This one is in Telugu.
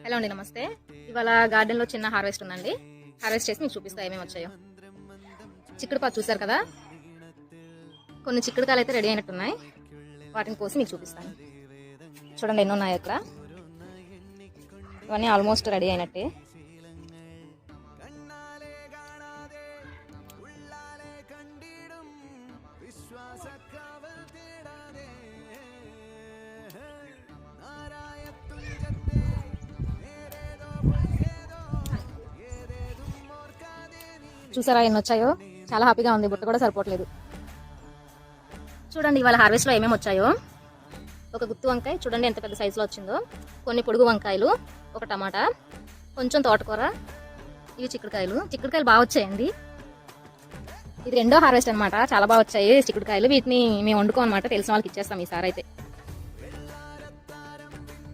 హలో అండి, నమస్తే. ఇవాళ గార్డెన్లో చిన్న హార్వెస్ట్ ఉందండి. హార్వెస్ట్ చేసి మీకు చూపిస్తా ఏమేమి వచ్చాయో. చిక్కుడుపాదు చూసారు కదా, కొన్ని చిక్కుడుకాయలు అయితే రెడీ అయినట్టున్నాయి. వాటిని కోసి మీకు చూపిస్తాను. చూడండి ఎన్ని ఉన్నాయి ఇక్కడ. ఇవన్నీ ఆల్మోస్ట్ రెడీ అయినట్టే. చూసారా ఎన్ని వచ్చాయో? చాలా హ్యాపీగా ఉంది. బుట్ట కూడా సరిపోవట్లేదు. చూడండి ఇవాళ హార్వెస్ట్లో ఏమేమి వచ్చాయో. ఒక గుత్తి వంకాయ చూడండి ఎంత పెద్ద సైజులో వచ్చిందో, కొన్ని పొడుగు వంకాయలు, ఒక టమాటా, కొంచెం తోటకూర, ఇవి చిక్కుడుకాయలు బాగా వచ్చాయండి. ఇది రెండో హార్వెస్ట్ అనమాట. చాలా బాగా వచ్చాయి చిక్కుడుకాయలు. వీటిని మేము వండుకోమన్నమాట, తెలిసిన వాళ్ళకి ఇచ్చేస్తాం ఈసారి అయితే.